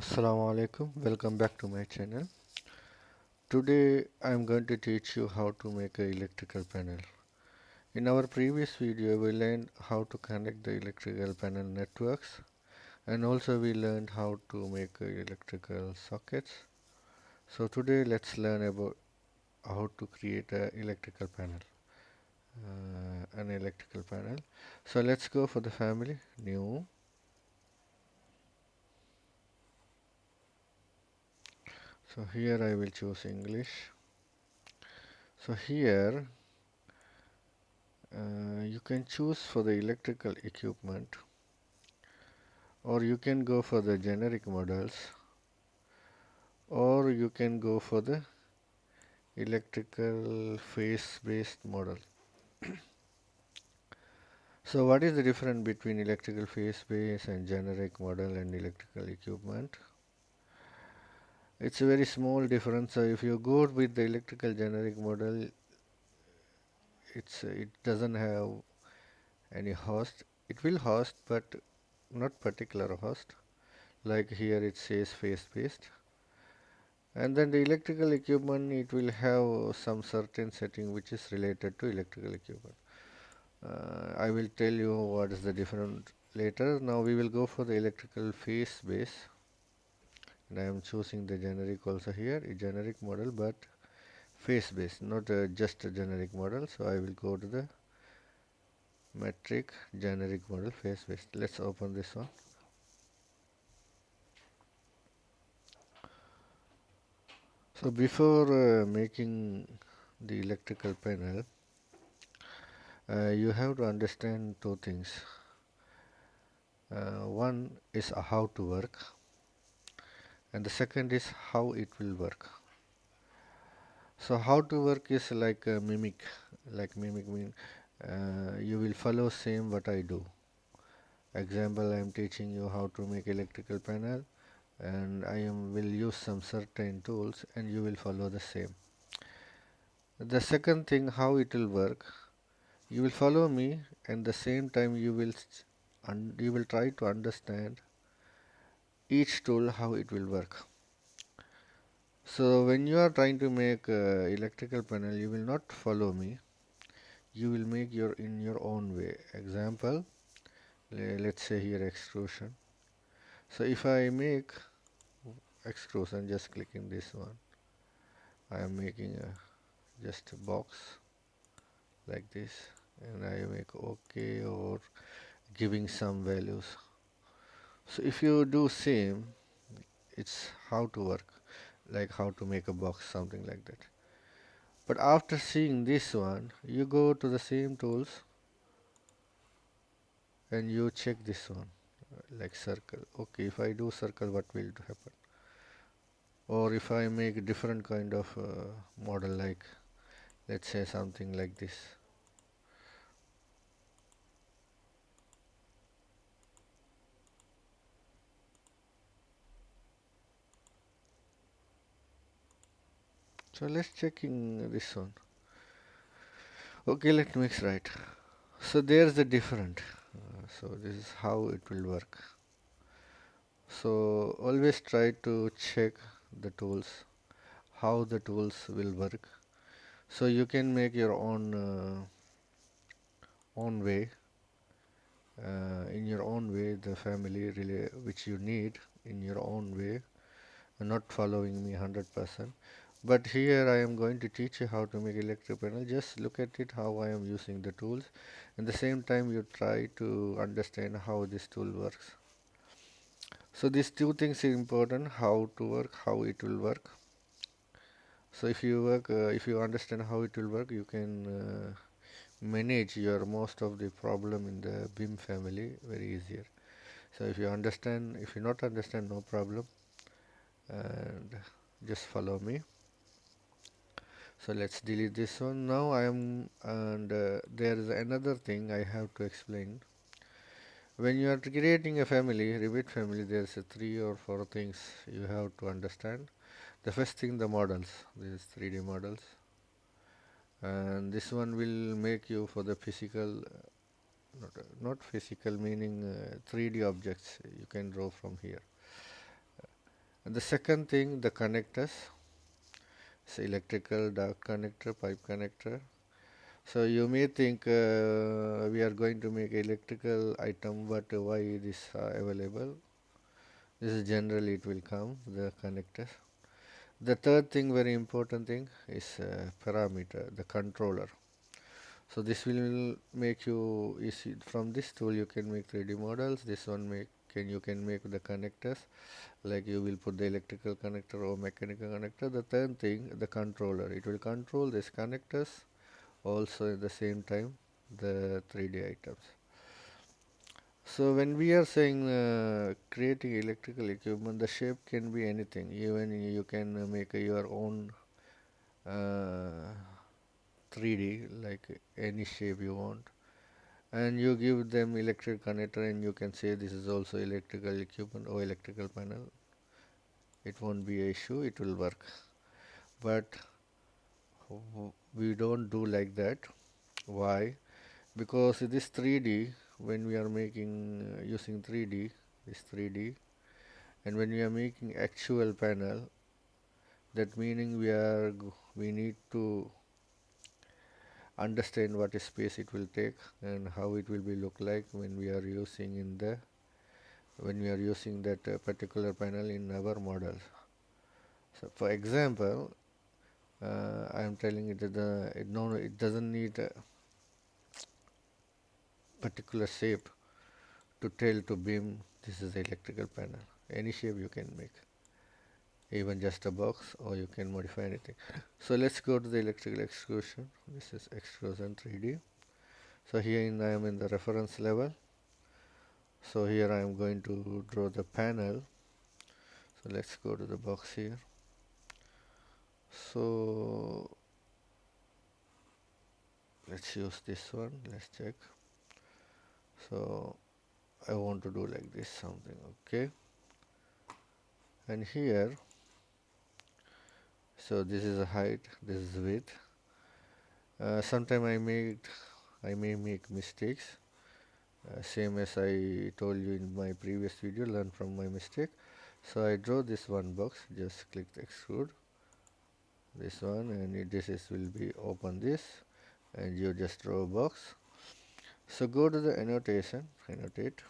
Assalamu alaikum, welcome back to my channel. Today I am going to teach you how to make an electrical panel. In our previous video we learned how to connect the electrical panel networks, and also we learned how to make electrical sockets. So today let's learn about how to create an electrical panel. So let's go for the family, new. So here I will choose English. So here you can choose for the electrical equipment, or you can go for the generic models, or you can go for the electrical phase based model. So what is the difference between electrical phase based and generic model and electrical equipment? It's a very small difference. So if you go with the electrical generic model, it doesn't have any host. It will host, but not particular host. Like here it says phase based. And then the electrical equipment, it will have some certain setting which is related to electrical equipment. I will tell you what is the difference later. Now we will go for the electrical phase base, and I am choosing the generic also here, a generic model, but phase base, not just a generic model. So I will go to the metric generic model phase base. Let's open this one. So before making the electrical panel, you have to understand two things. One is how to work, and the second is how it will work. So how to work is like a mimic. Like mimic mean you will follow same what I do. Example, I am teaching you how to make electrical panel, and will use some certain tools, and you will follow the same. The second thing, how it will work, you will follow me, and the same time you will try to understand each tool how it will work. So when you are trying to make electrical panel, you will not follow me. You will make your in your own way. Example, let's say here extrusion. So if I make extrusion, just clicking this one, I am making just a box like this, and I make OK or giving some values. So if you do same, it's how to work, like how to make a box, something like that. But after seeing this one, you go to the same tools and you check this one, like circle. Okay, if I do circle, what will happen? Or if I make different kind of model, like let's say something like this. So let's checking this one. Okay, let me mix right. So there's the different. So this is how it will work. So always try to check the tools, how the tools will work. So you can make your own way, in your own way, the family relay which you need in your own way, not following me 100%. But here I am going to teach you how to make electric panel. Just look at it, how I am using the tools. At the same time, you try to understand how this tool works. So these two things are important: how to work, how it will work. So if you understand how it will work, you can manage your most of the problem in the BIM family very easier. So if you not understand, no problem, and just follow me. So let's delete this one. Now I am, and there is another thing I have to explain. When you are creating a family, Revit family, there's three or four things you have to understand. The first thing, the models. These 3D models, and this one will make you for the physical, not physical meaning 3D objects you can draw from here. And the second thing, the connectors. So electrical duct connector, pipe connector. So you may think we are going to make electrical item, but why it is available? This is generally it will come, the connectors. The third thing, very important thing, is parameter, the controller. So this will make you easy. From this tool you can make 3D models. This one you can make the connectors, like you will put the electrical connector or mechanical connector. The third thing, the controller. It will control these connectors also at the same time the 3D items. So when we are saying creating electrical equipment, the shape can be anything. Even you can make your own 3D, like any shape you want, and you give them electric connector, and you can say this is also electrical equipment or electrical panel. It won't be an issue. It will work. But we don't do like that. Why? Because this 3D, when we are making using 3D, this 3D, and when we are making actual panel, that meaning we need to understand what space it will take and how it will be look like when we are using that particular panel in our model. So for example, I am telling it that it doesn't need a particular shape to tell to BIM this is electrical panel. Any shape you can make, even just a box, or you can modify anything. So let's go to the electrical extrusion. This is extrusion 3D. So here I am in the reference level. So here I am going to draw the panel. So let's go to the box here. So let's use this one. Let's check. So I want to do like this something, okay. And here, so this is a height, this is width. Sometime I may make mistakes, same as I told you in my previous video, learn from my mistake. So I draw this one box, just click the extrude, this one, and will be open this, and you just draw a box. So go to the annotate,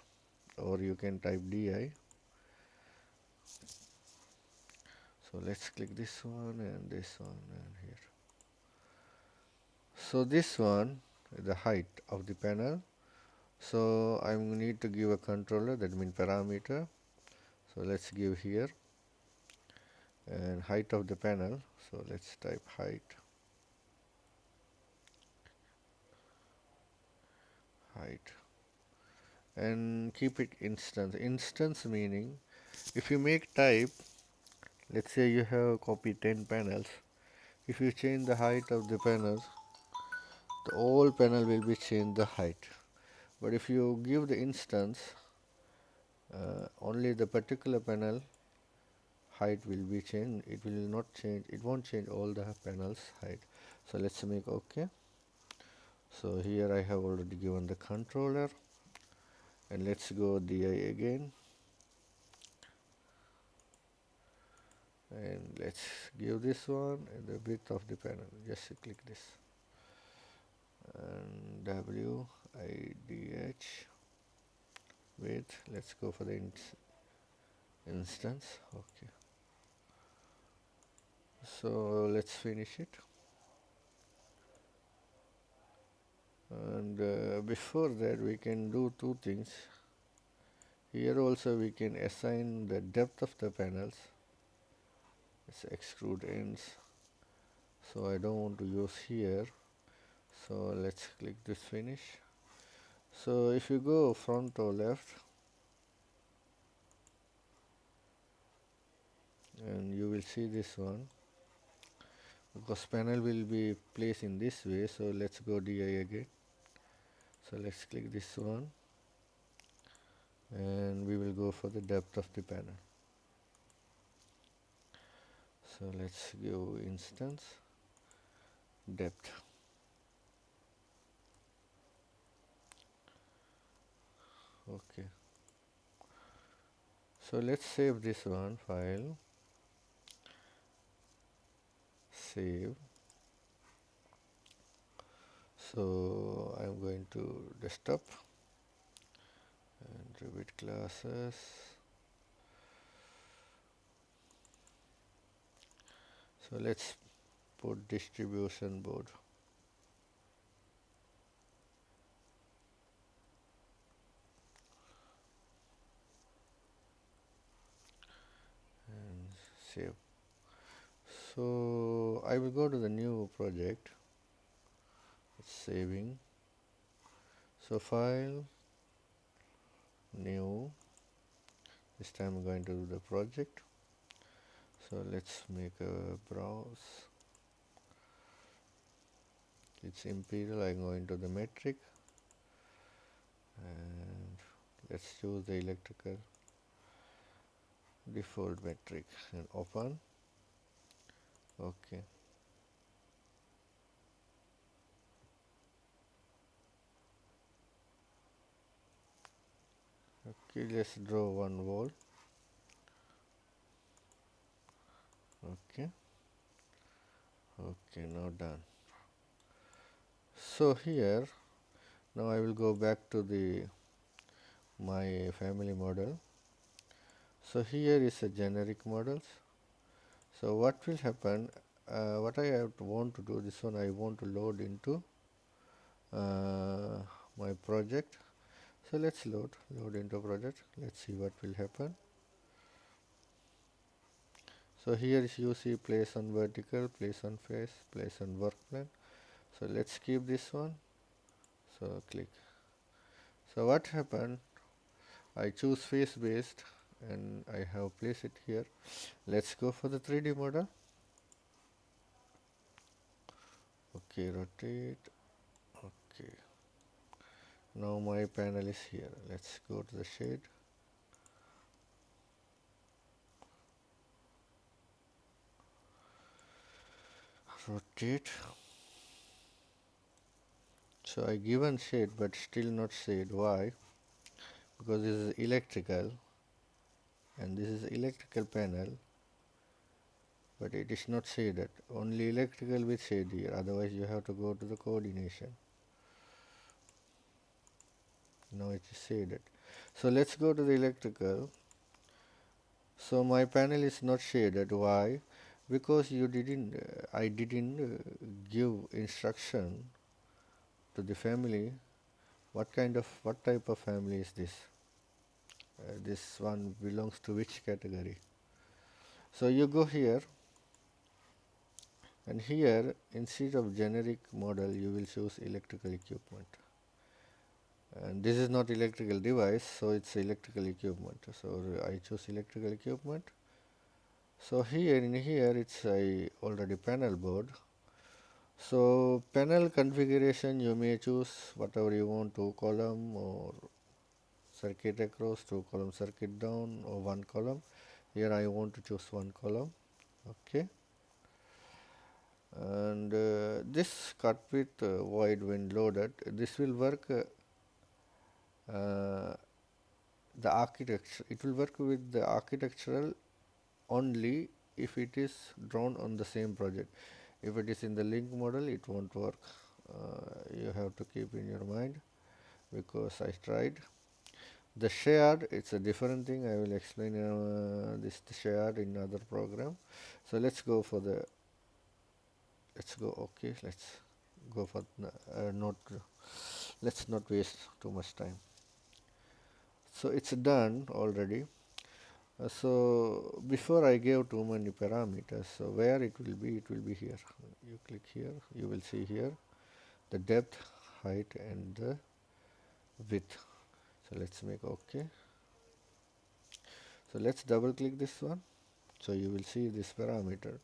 or you can type DI. So let's click this one and this one and here. So this one is the height of the panel. So I need to give a controller, that means parameter. So let's give here, and height of the panel. So let's type height, and keep it instance. Instance meaning, if you make type, let's say you have copy 10 panels. If you change the height of the panels, the whole panel will be changed the height. But if you give the instance, only the particular panel height will be changed. It will not change, it won't change all the panels height. So let's make OK. So here I have already given the controller, and let's go DI again, and let's give this one and the width of the panel. Just click this, and WIDH width. Let's go for the instance. Okay. So let's finish it. And before that, we can do two things. Here also we can assign the depth of the panels. It's extrude ends. So I don't want to use here. So let's click this finish. So if you go front or left, and you will see this one, because panel will be placed in this way. So let's go DI again. So let's click this one, and we will go for the depth of the panel. So let's go instance depth. Okay. So let's save this one file. save. So I'm going to desktop and Revit classes. So let's put distribution board. And save. So I will go to the new project. It's saving. So file, new. This time I'm going to do the project. So let's make a browse. It's imperial. I'm going to the metric and let's choose the electrical default metric and open. Okay. Okay, let's draw one wall. Okay. Okay, now done. So here, now I will go back to the my family model. So here is a generic models. So what will happen, what I want to do, this one I want to load into my project. So let's load into project. Let's see what will happen. So here is you see place on vertical, place on face, place on work plan. So let's keep this one. So click. So what happened? I choose face based and I have placed it here. Let's go for the 3D model. Okay, rotate. Okay. Now my panel is here. Let's go to the shade. Rotate. So I given shade but still not shade. Why? Because this is electrical and this is electrical panel, but it is not shaded. Only electrical with shade here, otherwise you have to go to the coordination. Now it is shaded. So let's go to the electrical. So my panel is not shaded. Why? Because you didn't I didn't give instruction to the family what type of family is this. This one belongs to which category. So you go here and here instead of generic model you will choose electrical equipment, and this is not electrical device, so it's electrical equipment. So I choose electrical equipment. So here in here it's a already panel board. So panel configuration you may choose whatever you want, 2 column or circuit across, 2 column circuit down, or 1 column. Here I want to choose 1 column. Okay. And this cut with void when loaded, this will work the architecture, it will work with the architectural only if it is drawn on the same project. If it is in the link model it won't work. You have to keep in your mind, because I tried. The shared, it's a different thing. I will explain this shared in other program. So let's go for the let's go for not let's not waste too much time. So it's done already. So before I gave too many parameters, so where it will be here. You click here, you will see here the depth, height and the width. So let's make OK. So let's double click this one. So you will see this parameter.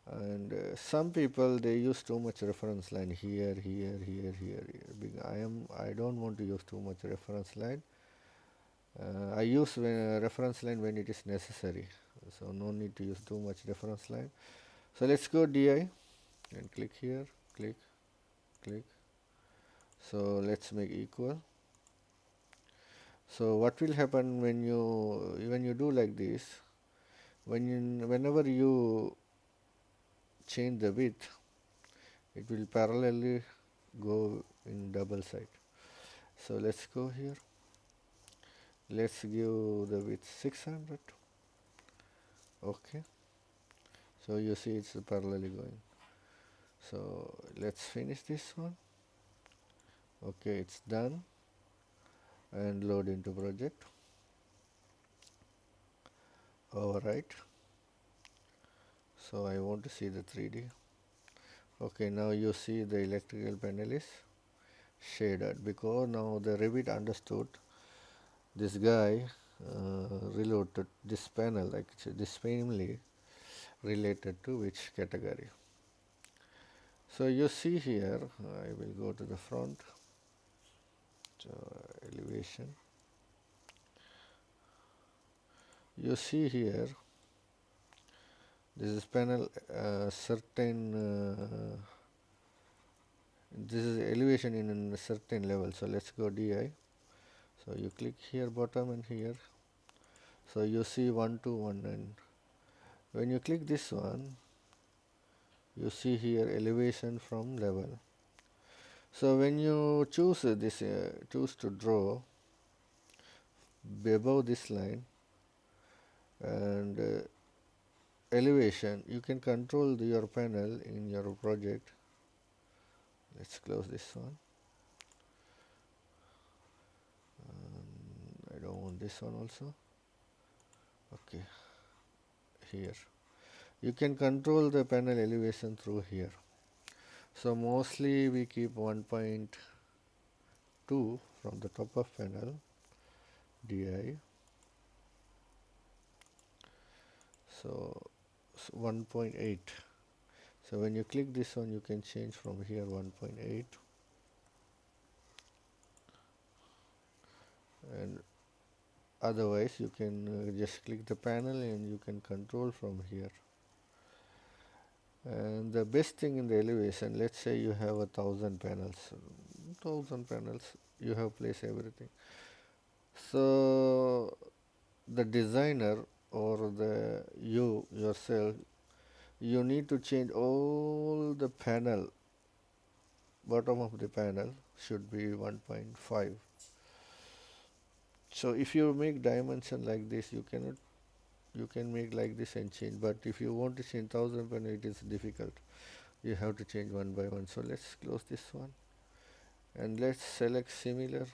And some people they use too much reference line here. I don't want to use too much reference line. I use reference line when it is necessary, so no need to use too much reference line. So let's go DI and click here, click. So let's make equal. So what will happen when you do like this, whenever you change the width, it will parallelly go in double side. So let's go here. Let's give the width 600. Okay. So you see it's parallelly going. So let's finish this one. Okay, it's done. And load into project. Overwrite. So I want to see the 3D. Okay, now you see the electrical panel is shaded because now the Revit understood this guy related this panel, like this family related to which category. So you see here, I will go to the front. So elevation. You see here, this is panel this is elevation in a certain level. So let's go DI. So you click here bottom and here. So you see 1 to 1, and when you click this one, you see here elevation from level. So when you choose choose to draw above this line and elevation, you can control your panel in your project. Let's close this one. I don't want this one also. Okay, here you can control the panel elevation through here. So mostly we keep 1.2 from the top of panel DI. So 1.8. So when you click this one, you can change from here 1.8, and otherwise you can just click the panel and you can control from here. And the best thing in the elevation, let's say you have 1,000 panels, you have placed everything. So the designer or you yourself, you need to change all the panel, bottom of the panel should be 1.5. So if you make dimension like this, you can make like this and change, but if you want to change 1,000 panel, it is difficult. You have to change one by one. So let's close this one and let's select similar.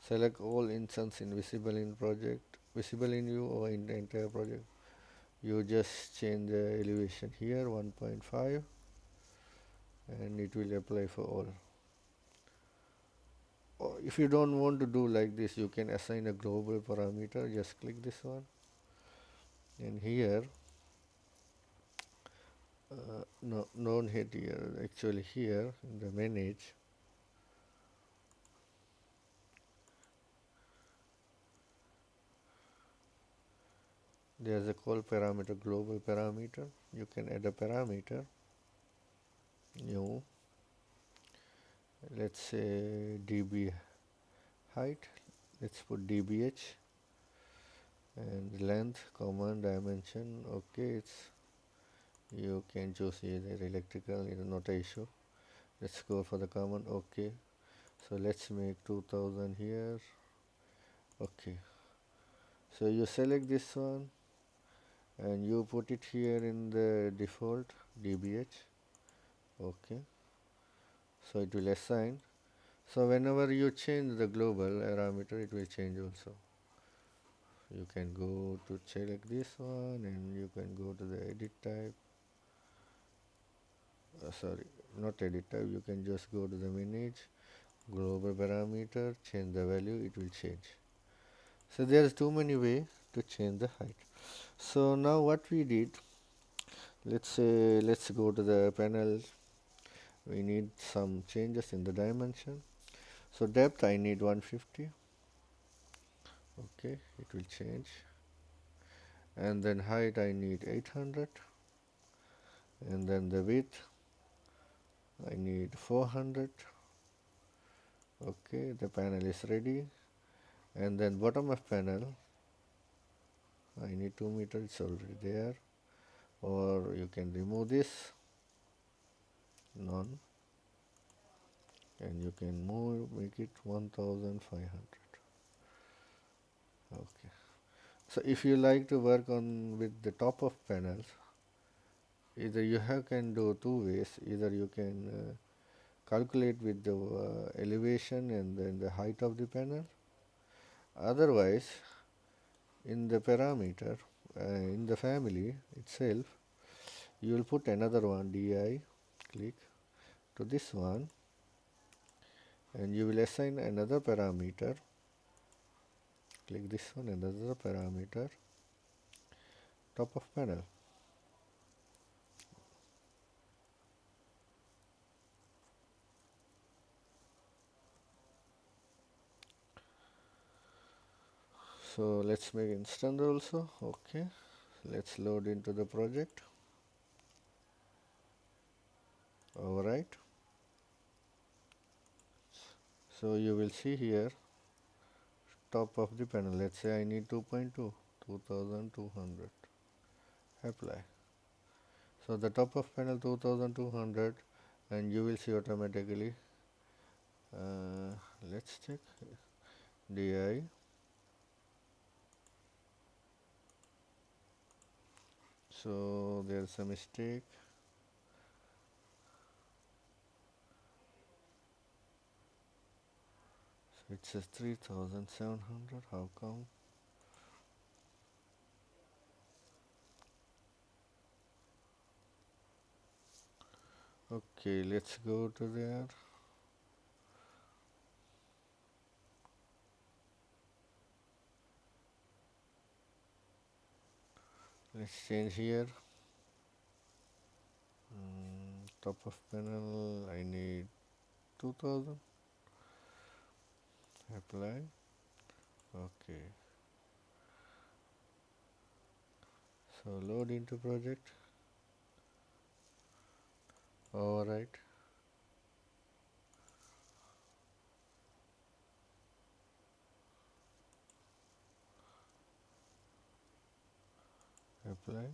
Select all instance in visible in project, visible in view or in the entire project. You just change the elevation here 1.5 and it will apply for all. Or if you don't want to do like this, you can assign a global parameter. Just click this one, and here no, don't hit here, actually here in the manage, there's a call parameter, global parameter. You can add a parameter, new, let's say dB height, let's put dbh, and length, command, dimension. Okay, you can choose either electrical, it's not an issue. Let's go for the command. Okay, so let's make 2000 here. Okay, so you select this one and you put it here in the default dbh. Okay, so it will assign. So whenever you change the global parameter, it will change also. You can go to select this one and you can go to the edit type. Sorry, not edit type, you can just go to the manage, global parameter, change the value, it will change. So there is too many ways to change the height. So now what we did, let's go to the panel. We need some changes in the dimension. So depth I need 150. Okay, it will change. And then height I need 800. And then the width I need 400. Okay, the panel is ready. And then bottom of panel I need 2 meters, it's already there. or you can remove this none, and you can make it 1500. Okay, so if you like to work on with the top of panels, either you have can do two ways. Either you can calculate with the elevation and then the height of the panel. Otherwise, in the parameter, in the family itself, you will put another one, di, click to this one, and you will assign another parameter, click this one, another parameter, top of panel. So let's make instant also. Okay, let's load into the project. Alright, so you will see here top of the panel. Let's say I need 2.2, 2200. Apply. So the top of panel 2200, and you will see automatically. Let's check di. So there's a mistake. So it says 3700. How come? Okay, let's go to there. Let's change here. Top of panel, I need 2000. Apply. Okay. So load into project. Overwrite. Apply.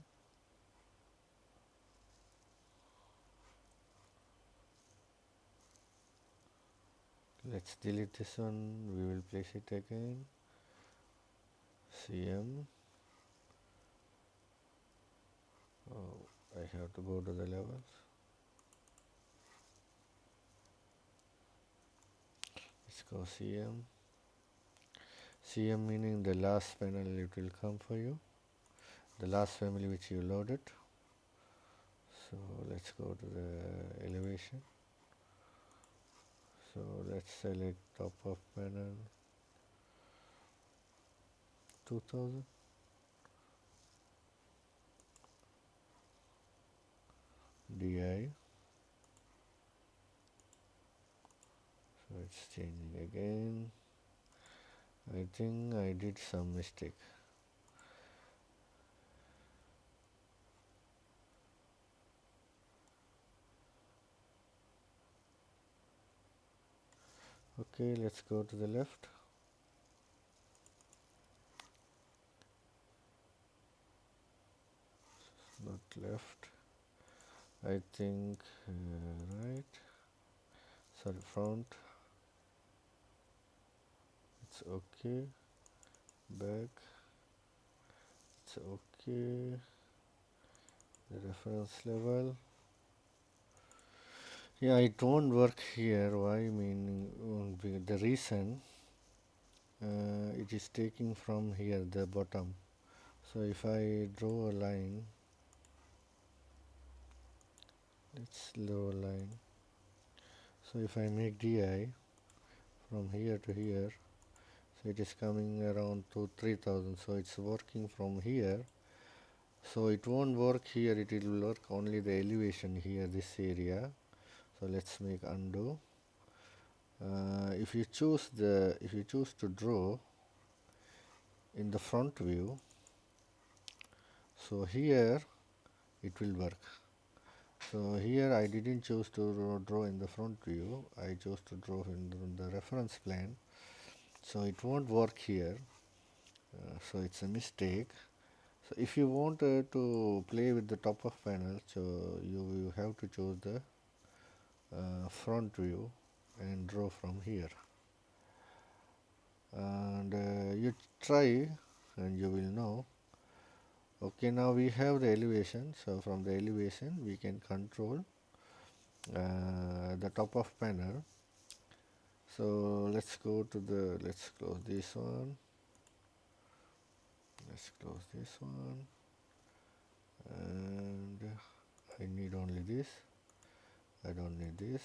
Let's delete this one. We will place it again. CM. Oh, I have to go to the levels. Let's go CM. CM meaning the last panel it will come for you. The last family which you loaded. So let's go to the elevation. So let's select top of panel 2000. DI. So it's changing again. I think I did some mistake. Okay, let's go to the left. Not left. I think right. Sorry, front. It's okay. Back. It's okay. The reference level. Yeah, it won't work here. Why? Meaning the reason it is taking from here the bottom. So if I draw a line, let's draw a line. So if I make di from here to here, so it is coming around to 3000. So it's working from here. So it won't work here. It will work only the elevation here, this area. So let's make undo. If you choose to draw in the front view, so here it will work. So here I didn't choose to draw in the front view. I chose to draw in the reference plane. So it won't work here. So it's a mistake. So if you want to play with the top of panel, so you have to choose the front view and draw from here, and you try and you will know. Okay, now we have the elevation, so from the elevation we can control the top of panel. So let's go to the, let's close this one, let's close this one, and I need only this, I don't need this.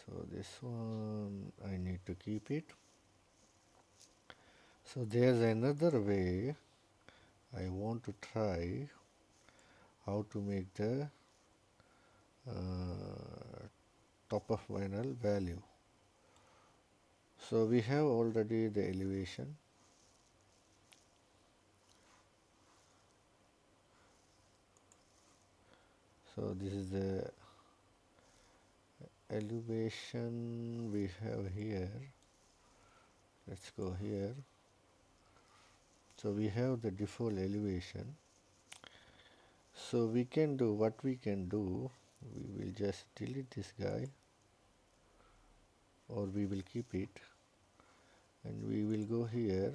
So this one I need to keep it. So there's another way I want to try how to make the top of panel value. So we have already the elevation. So this is the elevation we have here. Let's go here. So we have the default elevation. So we can do what we can do. We will just delete this guy, or we will keep it, and we will go here.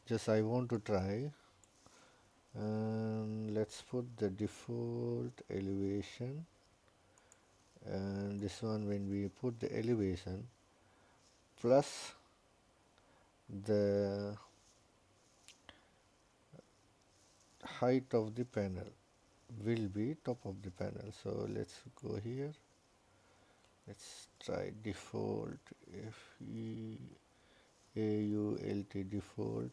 Just I want to try, and let's put the default elevation, and this one when we put the elevation plus the height of the panel will be top of the panel. So let's go here, let's try default FEAULT default.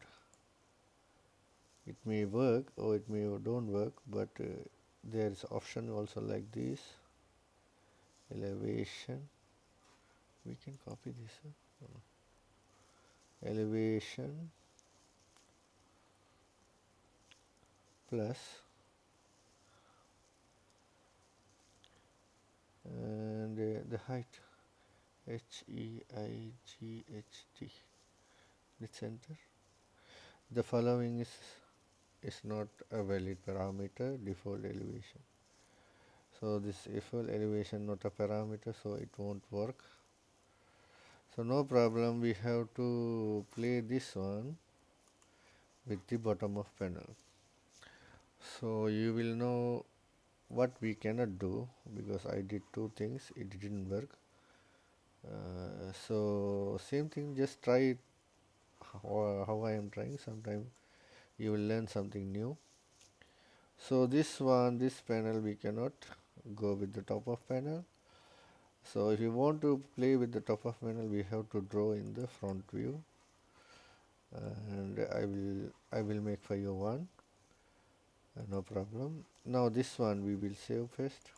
It may work or it may don't work, but there is option also like this elevation. We can copy this elevation plus and the height HEIGHT. Let's enter. The following is not a valid parameter, default elevation. So this default elevation not a parameter, so it won't work. So no problem, we have to play this one with the bottom of panel. So you will know what we cannot do, because I did two things, it didn't work. So same thing, just try it how I am trying. Sometime you will learn something new. So this one, this panel we cannot go with the top of panel. So if you want to play with the top of panel, we have to draw in the front view, and I will make for you one, no problem. Now this one we will save first,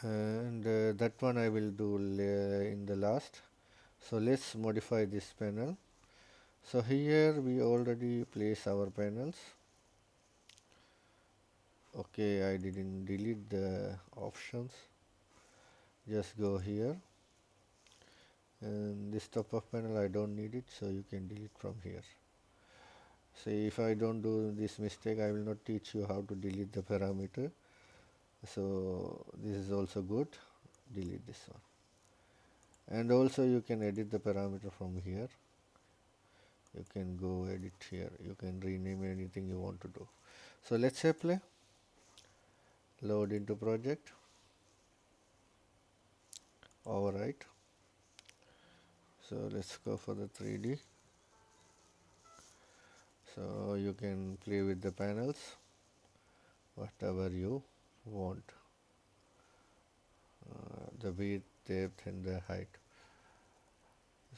and that one I will do in the last. So let's modify this panel. So here we already place our panels. Okay, I didn't delete the options. Just go here, and this top of panel I don't need it, so you can delete from here. See, if I don't do this mistake, I will not teach you how to delete the parameter. So this is also good. Delete this one. And also you can edit the parameter from here. You can go edit here. You can rename anything you want to do. So let's apply. Load into project. Overwrite. So let's go for the 3D. So you can play with the panels, whatever you want. The width, depth, and the height.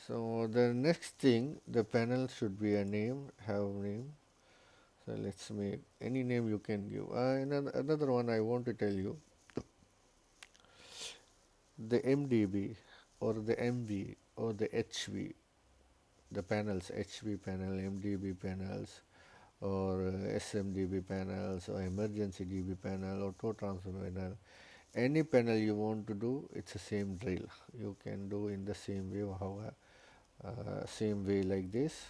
So the next thing, the panel should be a name, have name. So let's make any name you can give. Another one I want to tell you, the MDB or the MV or the HV, the panels, HV panel, MDB panels, or SMDB panels, or emergency DB panel, or auto transfer panel, any panel you want to do, it's the same drill. You can do in the same way, same way like this.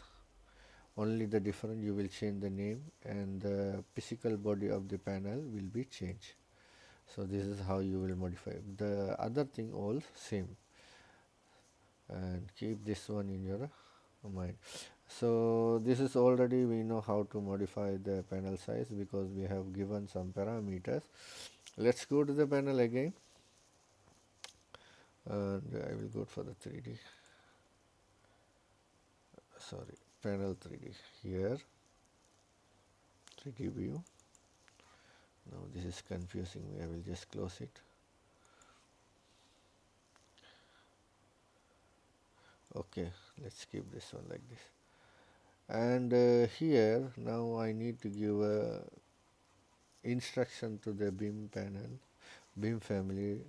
Only the difference, you will change the name and the physical body of the panel will be changed. So this is how you will modify. The other thing all same, and keep this one in your mind. So this is already we know how to modify the panel size because we have given some parameters. Let's go to the panel again, and I will go for the 3D. Sorry, panel 3D here, 3D view. Now this is confusing me. I will just close it. Okay, let's keep this one like this. And here now I need to give a instruction to the BIM panel, BIM family.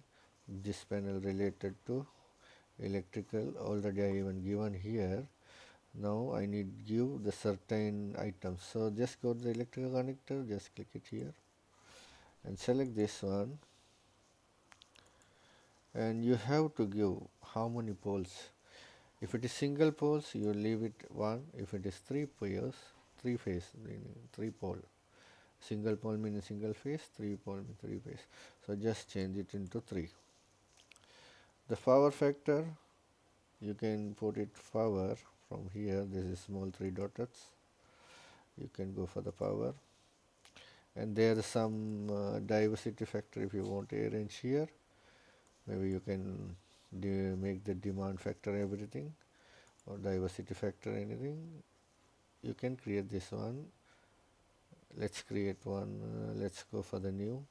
This panel related to electrical. Already I even given here. Now I need give the certain items. So just go to the electrical connector. Just click it here and select this one. And you have to give how many poles. If it is single poles, you leave it 1. If it is 3 poles, 3 phase, meaning 3 pole. Single pole means single phase, 3 pole means 3 phase. So just change it into 3. The power factor, you can put it power from here. This is small 3 dots. You can go for the power. And there is some diversity factor if you want to arrange here. Maybe you can make the demand factor everything, or diversity factor anything. You can create this one. Let's create one. Let's go for the new.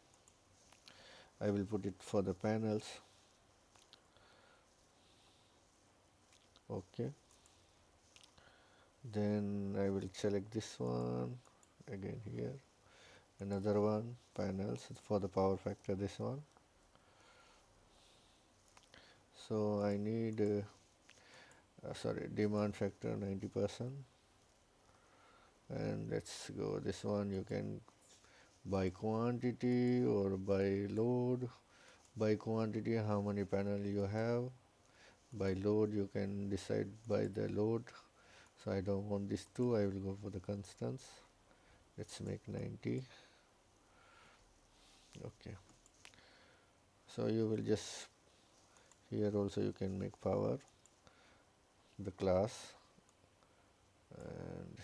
I will put it for the panels. Okay. Then I will select this one again here. Another one, panels for the power factor, this one. So I need demand factor 90%. And let's go this one. You can by quantity or by load. By quantity, how many panel you have. By load, you can decide by the load. So I don't want this 2. I will go for the constants. Let's make 90. Okay. So you will just here also you can make power, the class, and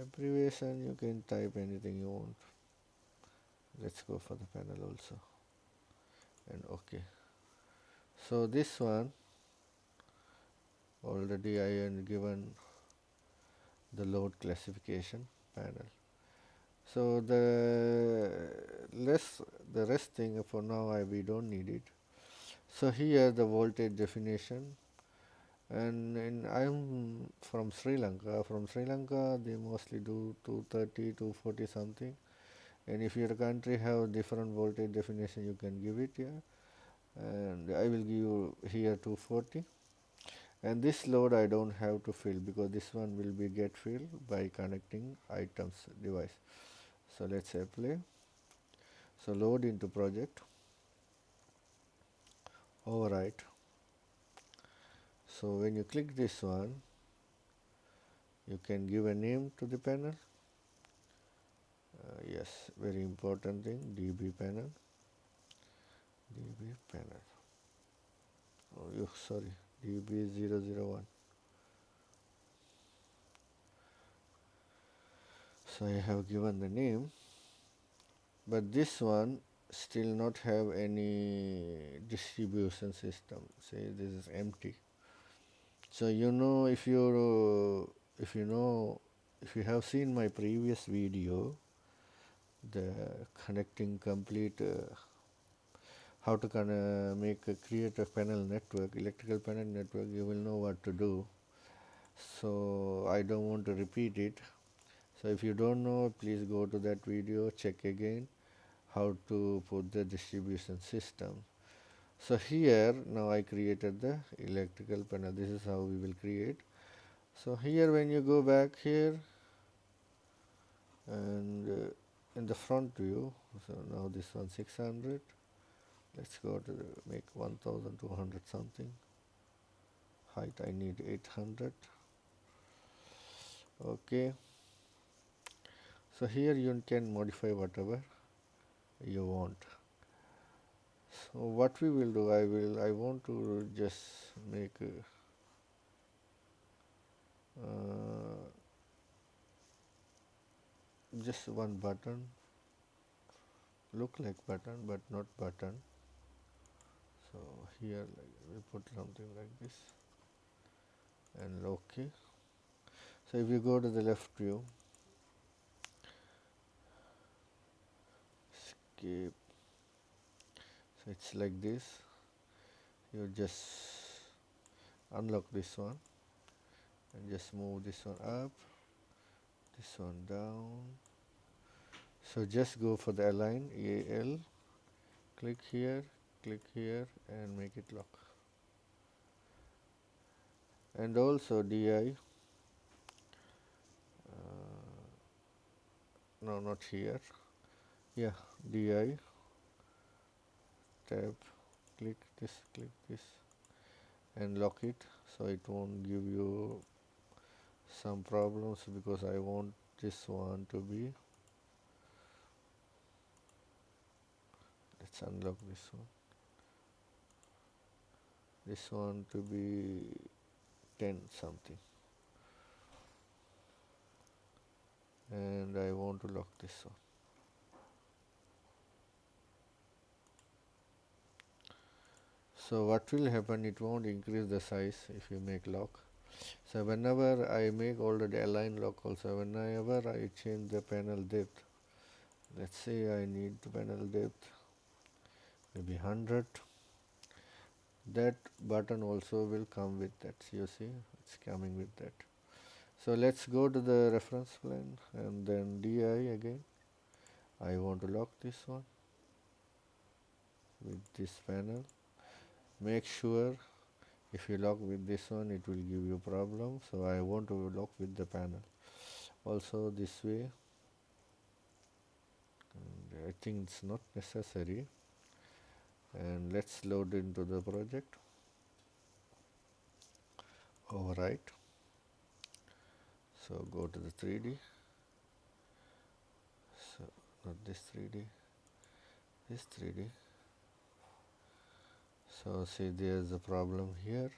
abbreviation you can type anything you want. Let's go for the panel also, and okay. So this one already I am given the load classification panel. So the rest thing for now we don't need it. So here the voltage definition, and I'm from Sri Lanka. From Sri Lanka they mostly do 230, 240 something. And if your country have different voltage definition, you can give it here. And I will give you here 240. And this load I don't have to fill because this one will be get filled by connecting items device. So let's apply. So load into project, overwrite. So when you click this one, you can give a name to the panel. Yes, very important thing, DB panel. DB panel. Oh, sorry, DB001. So I have given the name, but this one still not have any distribution system. Say this is empty. So if you have seen my previous video, the connecting complete how to create a panel network, electrical panel network, you will know what to do. So I don't want to repeat it. So if you don't know, please go to that video, check again how to put the distribution system. So here now I created the electrical panel. This is how we will create. So here when you go back here and in the front view, so now this one 600, let's go to make 1200 something. Height I need 800. Okay, so here you can modify whatever you want. So what we will do, I want to just make just one button, look like button but not button. So here we put something like this and okay. So if you go to the left view, escape, so it's like this. You just unlock this one and just move this one up, this one down. So just go for the align, AL, click here and make it lock. And also DI, no, not here, yeah, DI, tab, click this and lock it, so it won't give you some problems, because I want this one to be, let's unlock this one to be 10 something, and I want to lock this one. So what will happen, it won't increase the size if you make lock. So whenever I make already align lock also, whenever I change the panel depth, let's say I need the panel depth maybe 100, that button also will come with that. You see, it's coming with that. So let's go to the reference plane and then DI again. I want to lock this one with this panel. Make sure if you lock with this one, it will give you problem. So I want to lock with the panel. Also this way, and I think it's not necessary. And let's load into the project. Overwrite. So go to the 3D. So not this 3D, this 3D. So see, there's a problem here,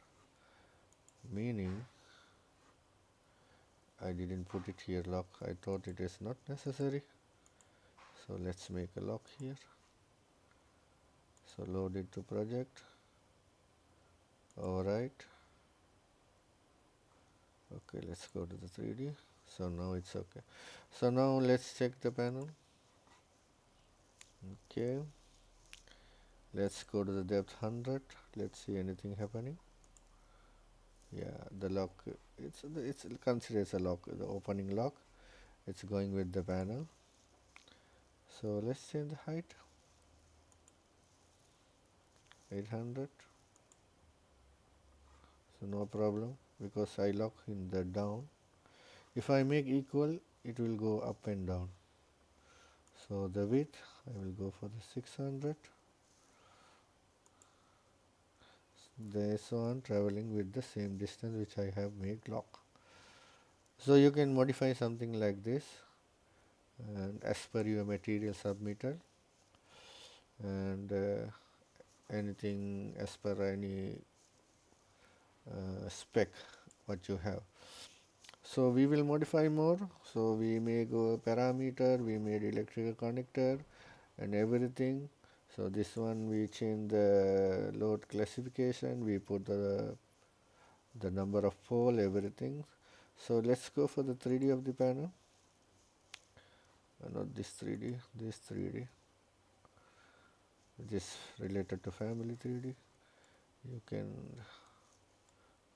meaning I didn't put it here lock. I thought it is not necessary. So let's make a lock here. So load it to project. Overwrite. Okay, let's go to the 3D. So now it's okay. So now let's check the panel. Okay, let's go to the depth 100. Let's see anything happening. Yeah, the lock, it's considered as a lock, the opening lock. It's going with the panel. So let's change the height, 800. So no problem, because I lock in the down. If I make equal, it will go up and down. So the width, I will go for the 600. This one traveling with the same distance which I have made lock. So you can modify something like this, and as per your material submitted, and anything as per any spec what you have. So we will modify more. So we make a parameter, we made electrical connector and everything. So this one we change the load classification, we put the number of pole, everything. So let's go for the 3D of the panel. Not this 3D, this 3D. This related to family 3D. You can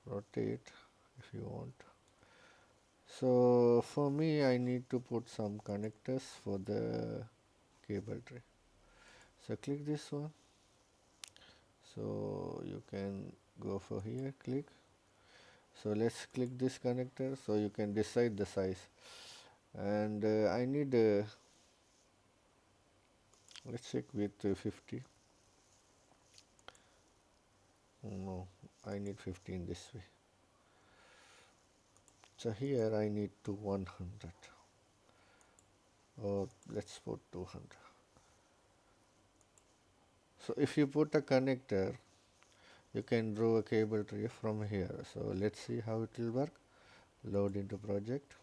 rotate if you want. So for me, I need to put some connectors for the cable tray. So click this one. So you can go for here, click. So let's click this connector, so you can decide the size. And I need let's check with 50. No, I need 15 this way. So here I need to 100, or let's put 200. So if you put a connector, you can draw a cable tree from here. So let's see how it will work. Load into project.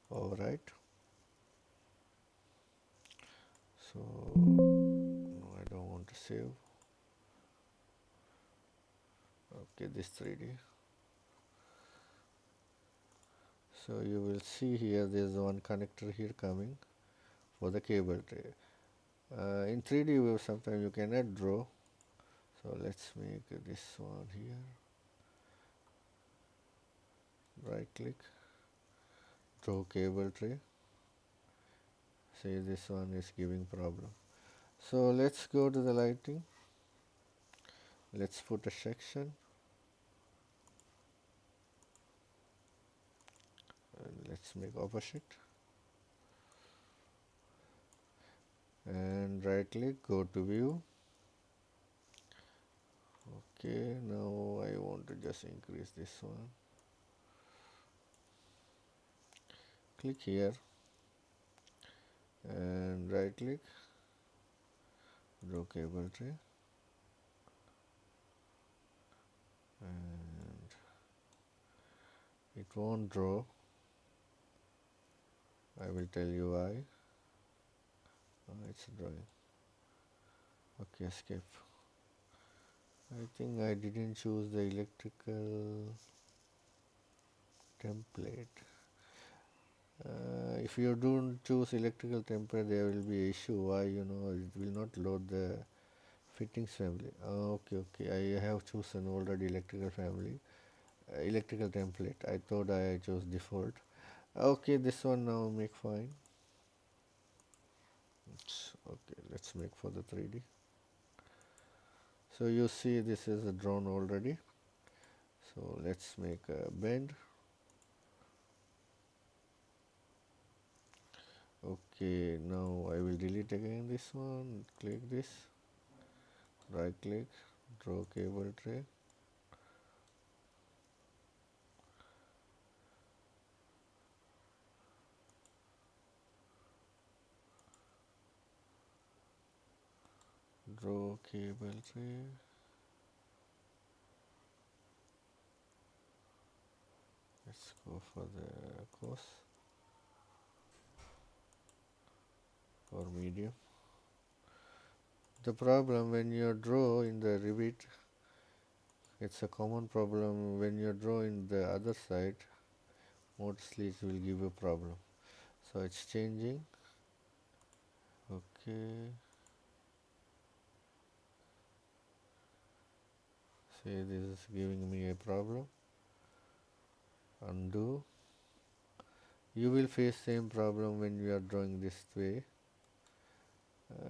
Alright. So no, I don't want to save. Okay, this 3D. So you will see here there is one connector here coming for the cable tray. In 3D view sometimes you cannot draw. So let's make this one here. Right click, draw cable tray. See, this one is giving problem. So let's go to the lighting. Let's put a section. And let's make opposite. And right click, go to view. Okay, now I want to just increase this one. Click here and right click, draw cable tray, and it won't draw. I will tell you why. It's drawing. Okay, escape. I think I didn't choose the electrical template. If you don't choose electrical template, there will be issue. Why? It will not load the fittings family. Okay, I have chosen already electrical family, electrical template. I thought I chose default. Okay, this one now make fine. Okay, let's make for the 3D. So you see this is a drawn already. So let's make a bend. Okay, now I will delete again this one. Click this, right click, draw cable tray. Draw cable tray. Let's go for the course or medium. The problem when you draw in the Revit, it's a common problem when you draw in the other side, mostly it will give a problem. So it's changing. Okay. See, this is giving me a problem. Undo. You will face same problem when you are drawing this way.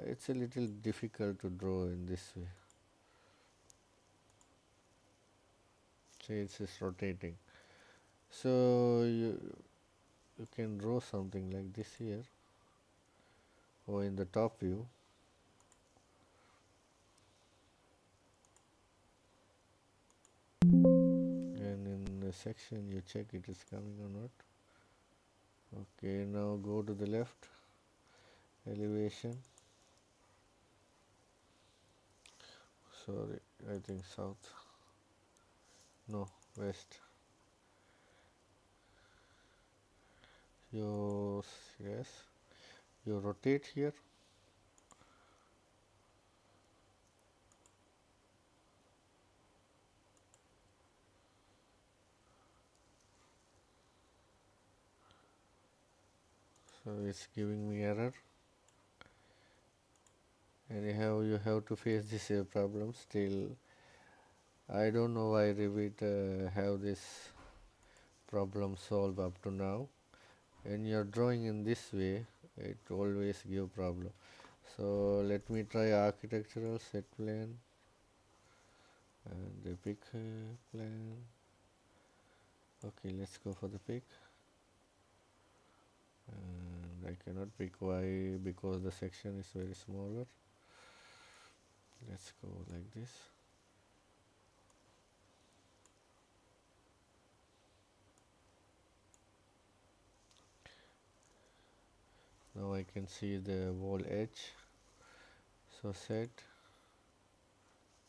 It's a little difficult to draw in this way. See, it's just rotating. So you can draw something like this here, or in the top view. And in the section you check it is coming or not. Okay, now go to the left, elevation. Sorry, I think south. No, west. Yes, you rotate here. So it's giving me error. Anyhow, you have to face this problem. Still, I don't know why Revit have this problem solved up to now. When you are drawing in this way, it always give problem. So let me try architectural set plan and the pick plan. Okay, let's go for the pick. And I cannot pick. Why? Because the section is very smaller. Let's go like this. Now I can see the wall edge. So set,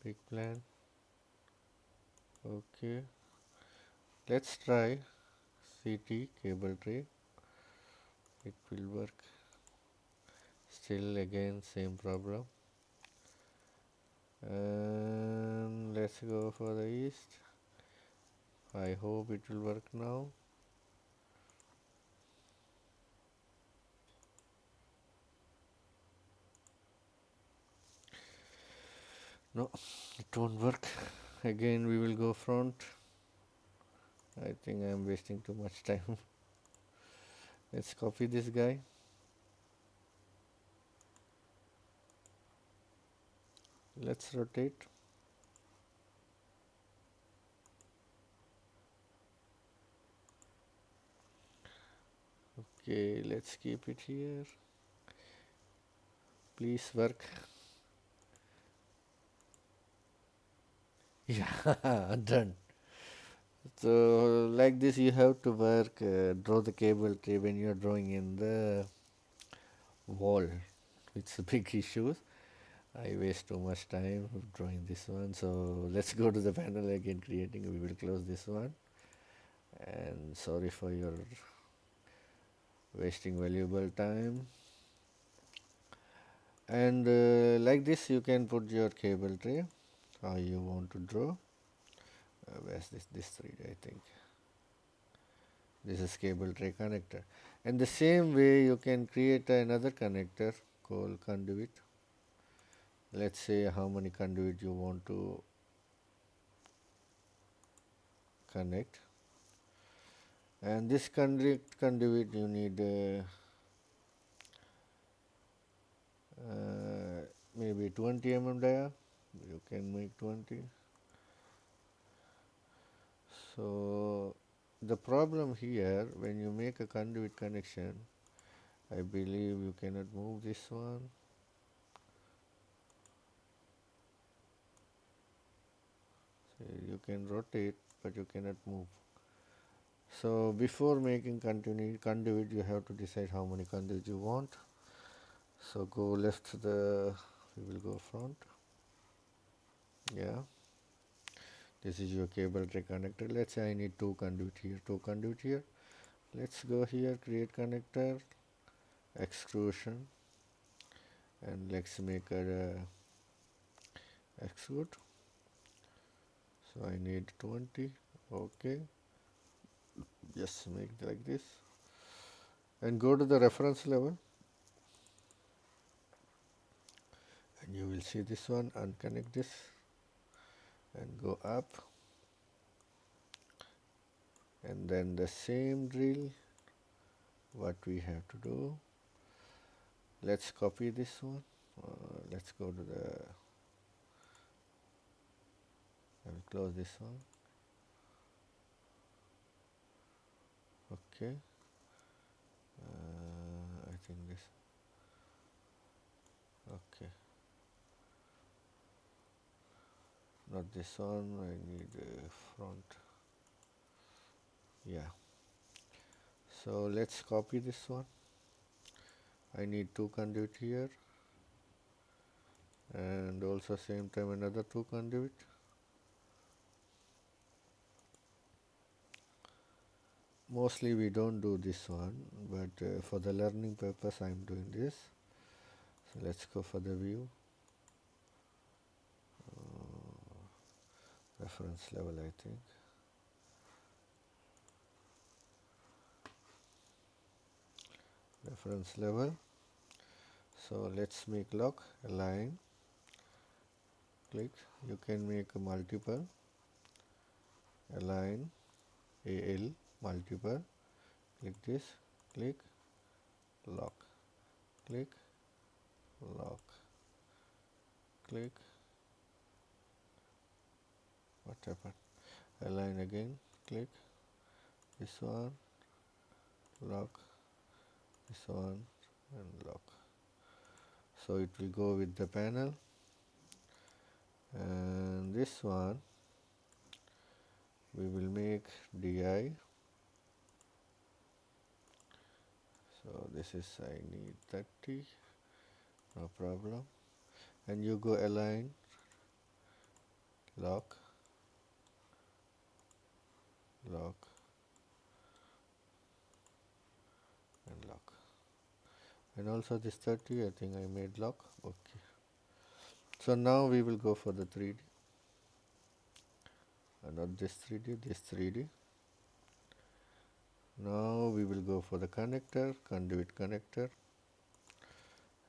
big plan. Okay. Let's try CT cable tray. It will work. Still again same problem. And let's go for the east. I hope it will work now. No, it won't work. Again we will go front. I think I am wasting too much time. Let's copy this guy. Let's rotate. Okay, let's keep it here. Please work. Yeah, done. So like this you have to work, draw the cable tray when you are drawing in the wall. It's a big issue. I waste too much time drawing this one. So let's go to the panel again creating. We will close this one. And sorry for your wasting valuable time. And like this you can put your cable tray how you want to draw. Where's this 3D? I think this is cable tray connector. And the same way you can create another connector called conduit. Let's say how many conduit you want to connect. And this conduit you need maybe 20 mm dia. You can make 20. So the problem here, when you make a conduit connection, I believe you cannot move this one. So you can rotate, but you cannot move. So before making conduit, you have to decide how many conduit you want. So go left we will go front. Yeah. This is your cable tray connector. Let's say I need two conduit here. Let's go here, create connector, extrusion, and let's make a extrude. So I need 20. Okay. Just make it like this. And go to the reference level. And you will see this one, unconnect this and go up. And then the same drill, what we have to do. Let's copy this one. Let's go to I will close this one. Okay. I think this. Okay. Not this one. I need front. Yeah. So let's copy this one. I need two conduit here. And also same time another two conduit. Mostly we don't do this one, but for the learning purpose I am doing this. So let's go for the view. Reference level, I think. Reference level. So let's make lock, align, click. You can make a multiple, align, AL, multiple. Click this, click, lock, click, lock, click. What happened? Align again, click, this one, lock, this one, and lock. So it will go with the panel. and this one we will make di. So this is, I need 30, no problem. And you go align, lock, lock, and lock. And also this 30, I think I made lock. Okay. So now we will go for the 3D. Not this 3D, this 3D. Now we will go for the connector, conduit connector.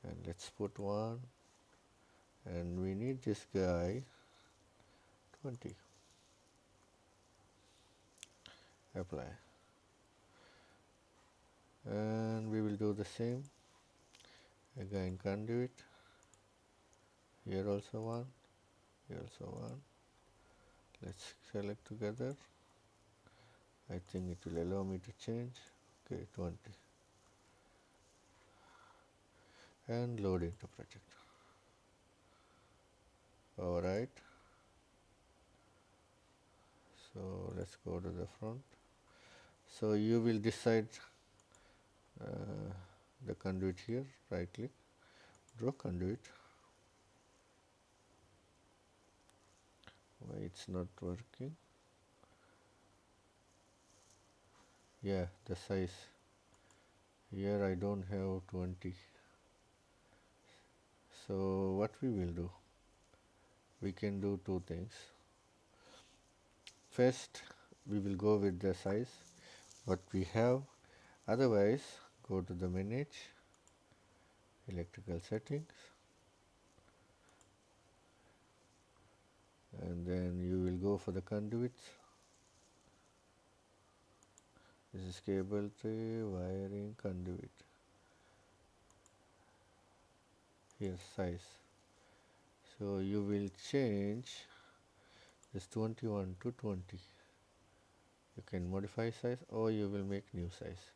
And let's put one. And we need this guy 20. Apply. And we will do the same. Again conduit. Here also one. Here also one. Let's select together. I think it will allow me to change. Okay, 20. And load into project. Alright. So let's go to the front. So you will decide the conduit here. Right click. Draw conduit. Why it's not working? Yeah, the size. Here I don't have 20. So what we will do? We can do two things. First, we will go with the size what we have. Otherwise, go to the manage, electrical settings, and then you will go for the conduits. This is cable tray, wiring, conduit. Here size. So you will change this 21 to 20. You can modify size or you will make new size.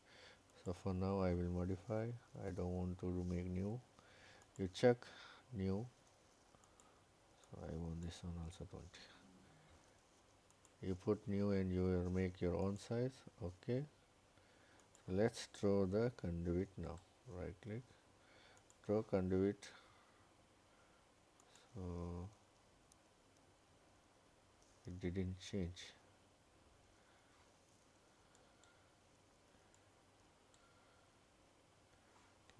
So for now I will modify. I don't want to make new. You check new. So I want this one also 20. You put new and you will make your own size. Okay. So let's draw the conduit now. Right click. Draw conduit. So it didn't change.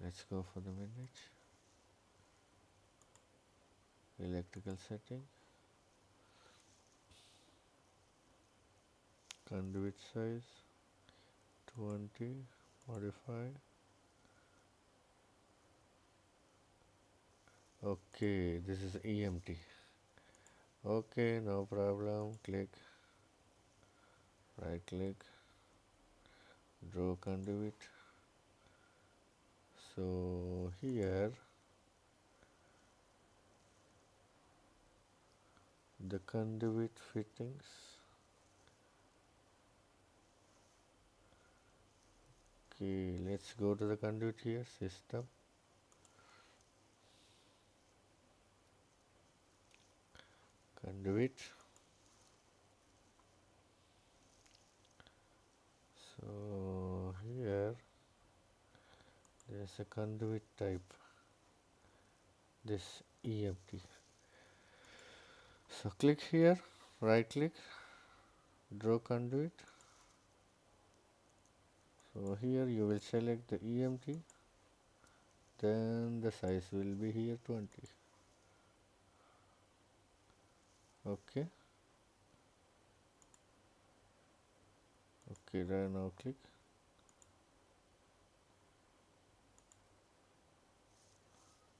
Let's go for the manage. Electrical setting. Conduit size 20. Modify. Okay, this is EMT. Okay, no problem. Click. Right click. Draw conduit. So here the conduit fittings. Okay, let's go to the conduit here, system. Conduit. So here there's a conduit type, this EMT. So click here, right click, draw conduit. So here you will select the EMT, then the size will be here 20. Okay. Okay, then now click.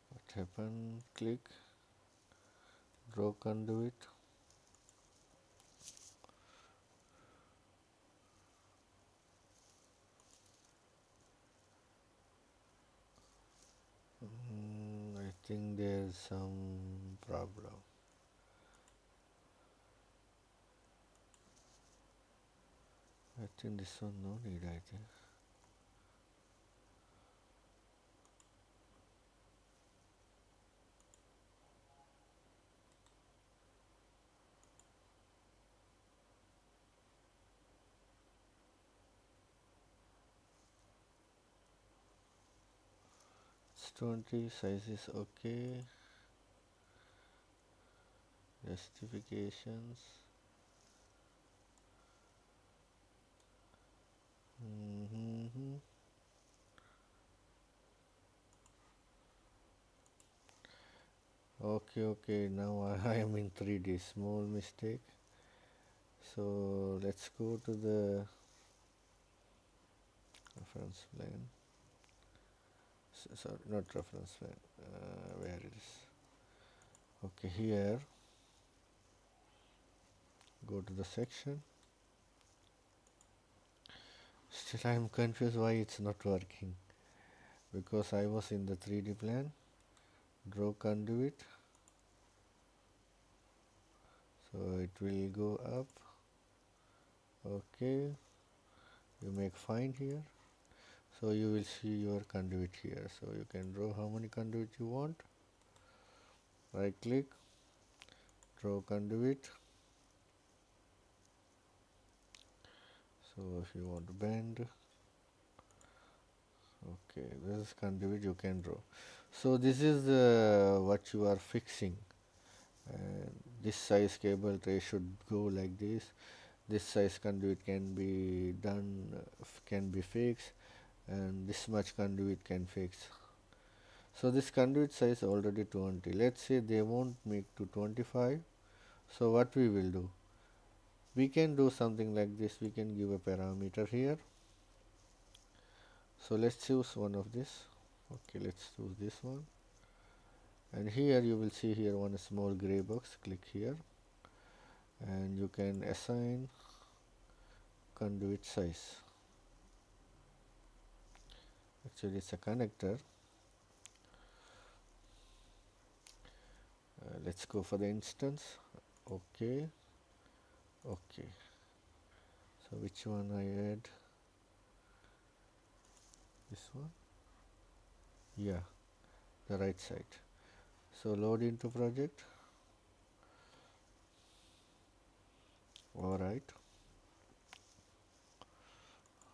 What happened? Click, draw conduit. I think there's some problem. I think this one no need, I think. It's 20, size is okay. Justifications. Okay, now I am in 3D, small mistake. So let's go to the reference plane. Sorry, not reference plane, where it is. Okay, here, go to the section. Still I am confused why it's not working, because I was in the 3D plan, draw conduit, so it will go up. Okay, you make find here, so you will see your conduit here, so you can draw how many conduit you want. Right click, draw conduit. So if you want to bend, okay, this is conduit you can draw. So this is what you are fixing, and this size cable tray should go like this. This size conduit can be done, can be fixed, and this much conduit can fix. So this conduit size already 20. Let's say they won't make to 25. So what we will do? We can do something like this. We can give a parameter here. So let's choose one of this. Okay, let's choose this one. And here you will see here one small gray box. Click here, and you can assign conduit size. Actually, it's a connector. Let's go for the instance. Okay. So which one I add? This one? Yeah, the right side. So load into project. Alright.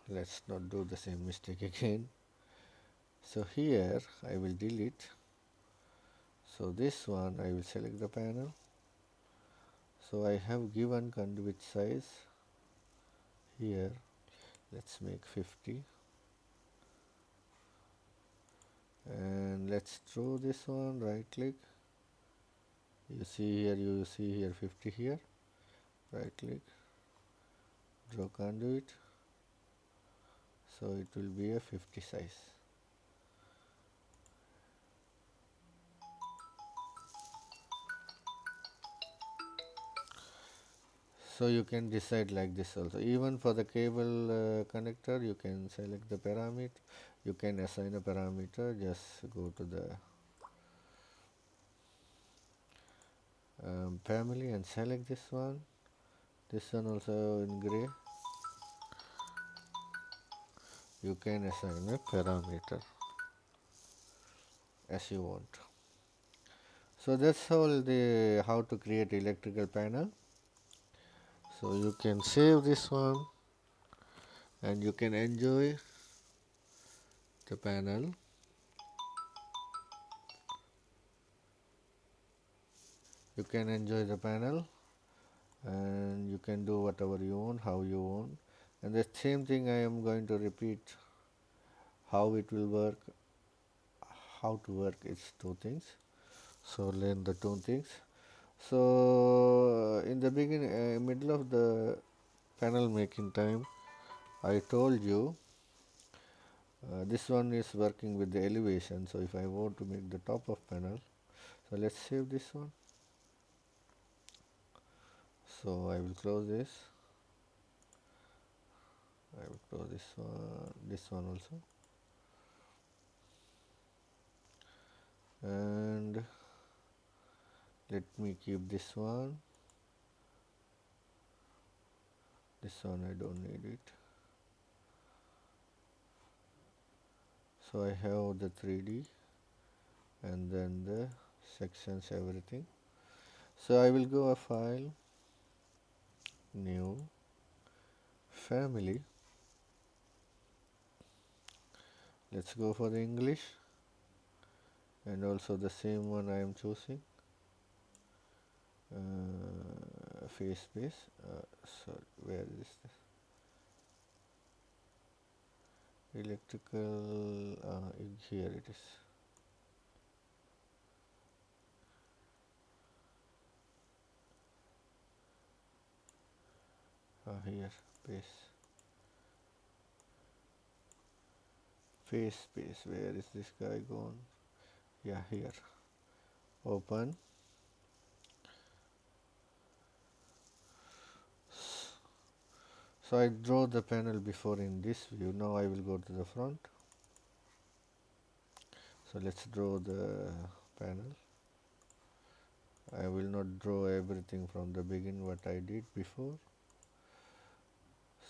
Let's not do the same mistake again. So here I will delete. So this one I will select the panel. So I have given conduit size here. Let's make 50. And let's draw this one. Right click. You see here 50 here. Right click. Draw conduit. So it will be a 50 size. So you can decide like this also. Even for the cable connector, you can select the parameter. You can assign a parameter. Just go to the family and select this one. This one also in gray. You can assign a parameter as you want. So that's all the how to create electrical panel. So you can save this one, and you can enjoy the panel. You can enjoy the panel, and you can do whatever you want, how you want. And the same thing I am going to repeat. How it will work, how to work is two things. So learn the two things. So in the beginning, middle of the panel making time, I told you this one is working with the elevation. So if I want to make the top of panel, so let's save this one. So I will close this. I will close this one also. And let me keep this one. This one I don't need it. So I have the 3D and then the sections, everything. So I will go a file, new, family. Let's go for the English. and also the same one I am choosing, face space. Sorry, where is this? Electrical, here it is. Here, face space, where is this guy gone? Yeah, here, open. So I draw the panel before in this view. Now I will go to the front. So let's draw the panel. I will not draw everything from the beginning what I did before.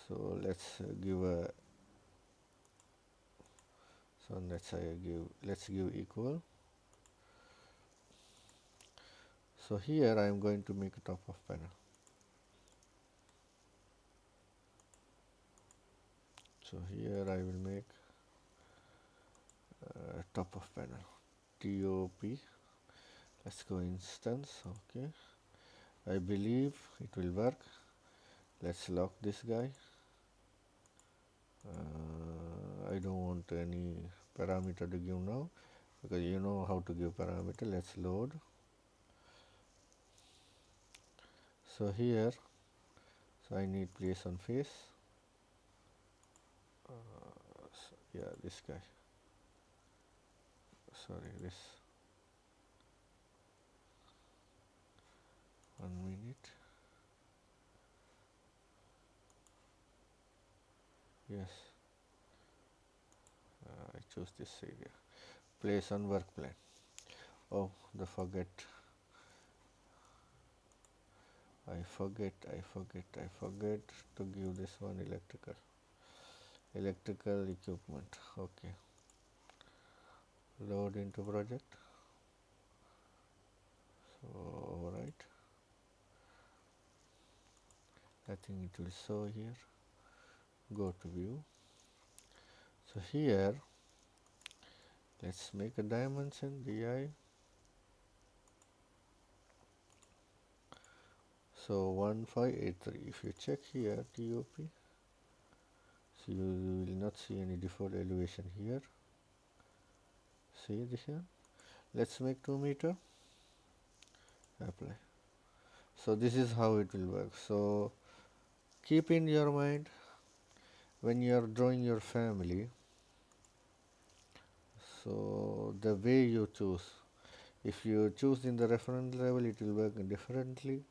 So let's give a, so let's give equal. So here I am going to make a top of panel. So here I will make top of panel, TOP. Let's go instance. Okay, I believe it will work. Let's lock this guy. I don't want any parameter to give now, because you know how to give parameter. Let's load. So here, so I need place on face. So yeah, this guy. Sorry, this. 1 minute. Yes, I choose this area. Place on work plan. Oh, I forget to give this one electrical equipment. Okay, load into project. So alright, I think it will show here. Go to view. So here let's make a dimension, DI. So 1583. If you check here TOP, so you will not see any default elevation here. See this here. Let's make 2 meter. Apply. So this is how it will work. So keep in your mind when you are drawing your family, so the way you choose, if you choose in the reference level, it will work differently.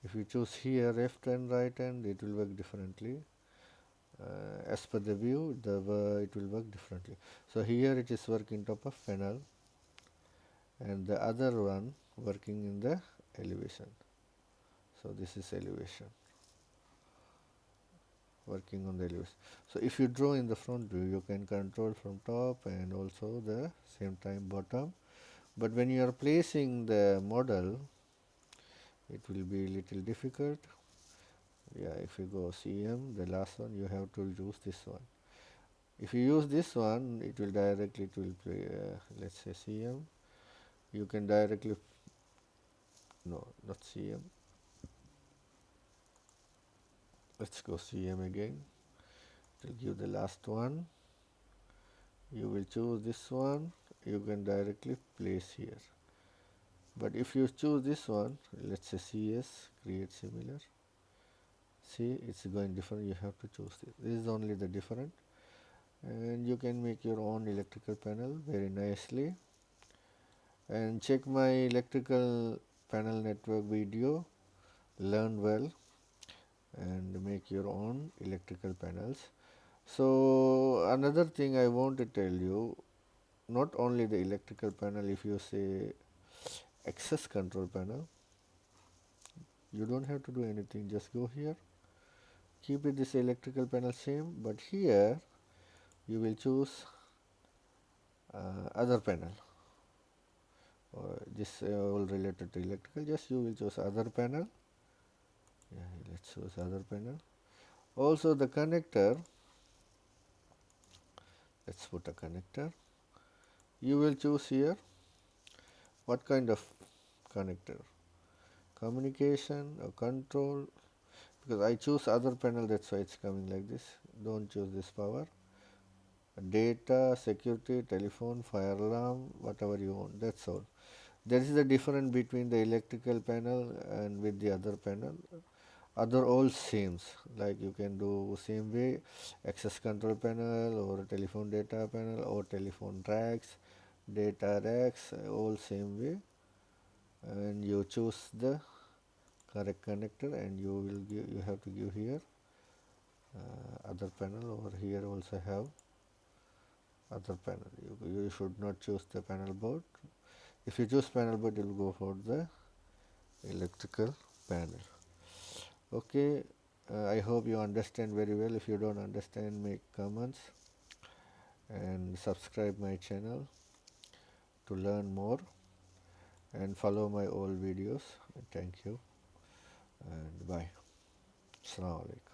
If you choose here left and right hand, it will work differently. As per the view, it will work differently. So here it is working top of panel, and the other one working in the elevation. So this is elevation, working on the elevation. So if you draw in the front view, you can control from top and also the same time bottom. But when you are placing the model, it will be little difficult. Yeah, if you go CM, the last one, you have to use this one. If you use this one, it will directly, let's say CM, you can directly, no, not CM, let's go CM again. It will give the last one. You will choose this one, you can directly place here. But if you choose this one, let's say CS, create similar. See, it's going different, you have to choose this. This is only the different. And you can make your own electrical panel very nicely. And check my electrical panel network video, learn well and make your own electrical panels. So another thing I want to tell you, not only the electrical panel, if you say access control panel, you don't have to do anything, just go here, keep it this electrical panel same, but here you will choose other panel, or this all related to electrical, just you will choose other panel. Yeah, let's choose other panel. Also the connector, let's put a connector, you will choose here What kind of connector? Communication or control? Because I choose other panel, that's why it's coming like this. Don't choose this power. Data, security, telephone, fire alarm, whatever you want, that's all. There is the difference between the electrical panel and with the other panel. Other all same, like you can do same way, access control panel or telephone data panel or telephone racks, data racks, all same way, and you choose the correct connector and you will give, you have to give here other panel. Over here also have other panel. You should not choose the panel board. If you choose panel board, you will go for the electrical panel. Okay, I hope you understand very well. If you don't understand, make comments and subscribe my channel to learn more and follow my old videos. Thank you and bye. Assalamu alaikum.